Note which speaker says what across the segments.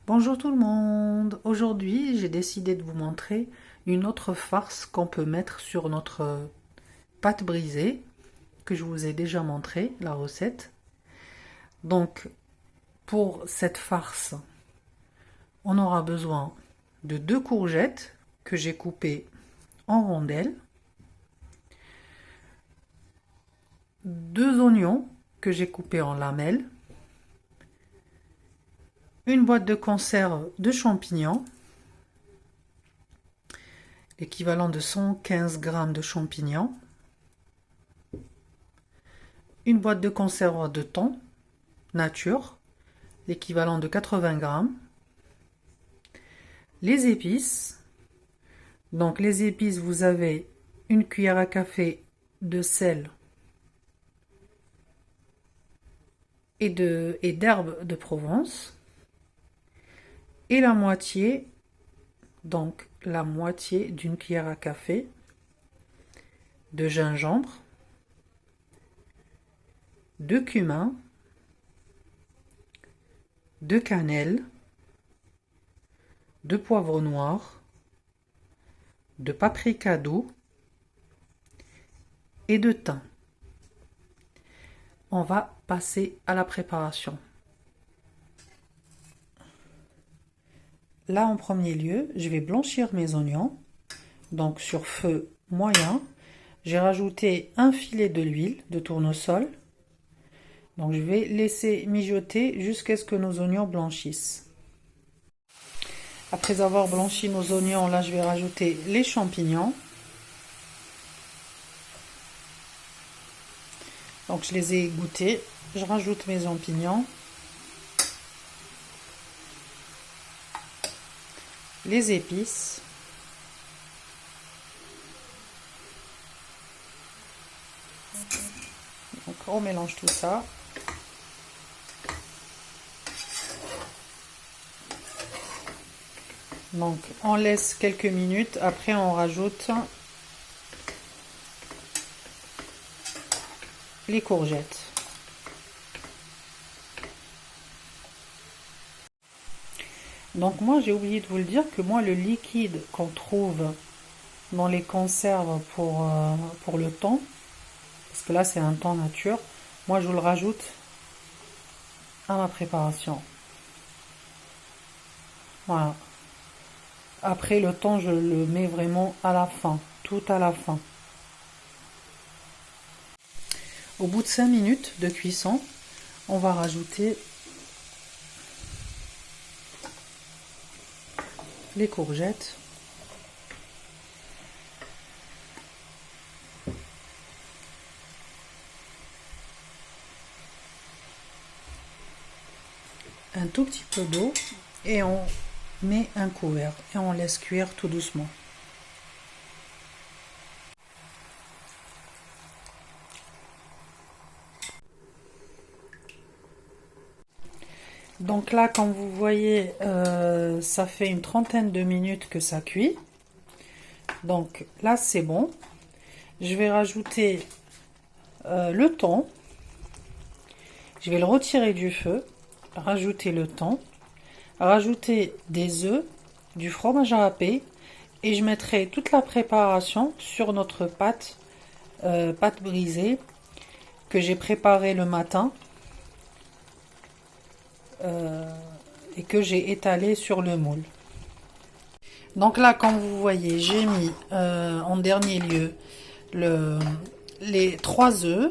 Speaker 1: Bonjour tout le monde. Aujourd'hui, j'ai décidé de vous montrer une autre farce qu'on peut mettre sur notre pâte brisée, que je vous ai déjà montré la recette. Donc, pour cette farce, on aura besoin de 2 courgettes que j'ai coupées en rondelles, 2 oignons que j'ai coupés en lamelles, une boîte de conserve de champignons, l'équivalent de 115 g de champignons, une boîte de conserve de thon nature, l'équivalent de 80 g, les épices. Donc les épices, vous avez une cuillère à café de sel et d'herbes de Provence, et la moitié, donc la moitié d'une cuillère à café de gingembre, de cumin, de cannelle, de poivre noir, de paprika doux et de thym. On va passer à la préparation. Là, en premier lieu, je vais blanchir mes oignons. Donc sur feu moyen, j'ai rajouté un filet de l'huile de tournesol. Donc je vais laisser mijoter jusqu'à ce que nos oignons blanchissent. Après avoir blanchi nos oignons, là je vais rajouter les champignons. Donc je les ai égouttés. Je rajoute mes champignons. Les épices. Donc on mélange tout ça. Donc on laisse quelques minutes, après on rajoute les courgettes. Donc moi j'ai oublié de vous le dire que moi le liquide qu'on trouve dans les conserves pour le thon, parce que là c'est un thon nature, moi je le rajoute à ma préparation. Voilà. Après le thon je le mets vraiment à la fin, tout à la fin. Au bout de 5 minutes de cuisson, on va rajouter les courgettes, un tout petit peu d'eau et on met un couvert et on laisse cuire tout doucement. Donc là, comme vous voyez, ça fait une trentaine de minutes que ça cuit. Donc là, c'est bon. Je vais rajouter le thon. Je vais le retirer du feu. Rajouter le thon. Rajouter des œufs, du fromage râpé. Et je mettrai toute la préparation sur notre pâte brisée que j'ai préparée le matin. Et que j'ai étalé sur le moule. Donc là, comme vous voyez, j'ai mis en dernier lieu les 3 œufs,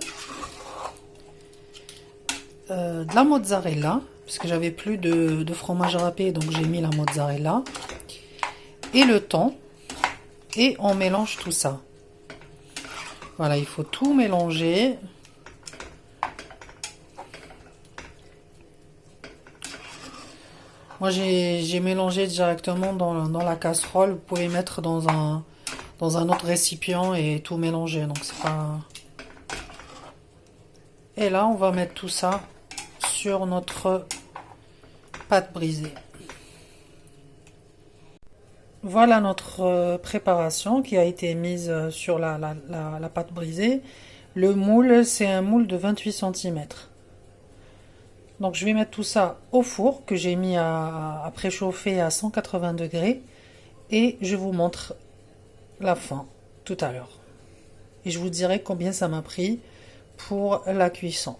Speaker 1: de la mozzarella, parce que j'avais plus de fromage râpé, donc j'ai mis la mozzarella, et le thon, et on mélange tout ça. Voilà, il faut tout mélanger. Moi, j'ai mélangé directement dans la casserole. Vous pouvez mettre dans un autre récipient et tout mélanger. Donc, c'est pas... Et là, on va mettre tout ça sur notre pâte brisée. Voilà notre préparation qui a été mise sur la pâte brisée. Le moule, c'est un moule de 28 cm. Donc je vais mettre tout ça au four que j'ai mis à préchauffer à 180 degrés et je vous montre la fin tout à l'heure. Et je vous dirai combien ça m'a pris pour la cuisson.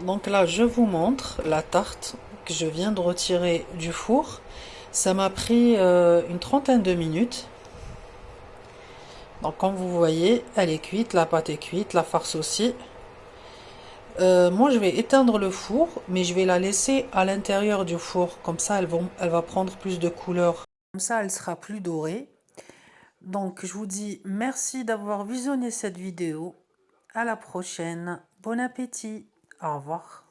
Speaker 1: Donc là, je vous montre la tarte que je viens de retirer du four. Ça m'a pris une trentaine de minutes. Donc comme vous voyez, elle est cuite, la pâte est cuite, la farce aussi. Moi, je vais éteindre le four, mais je vais la laisser à l'intérieur du four. Comme ça, elle va prendre plus de couleur. Comme ça, elle sera plus dorée. Donc, je vous dis merci d'avoir visionné cette vidéo. À la prochaine. Bon appétit. Au revoir.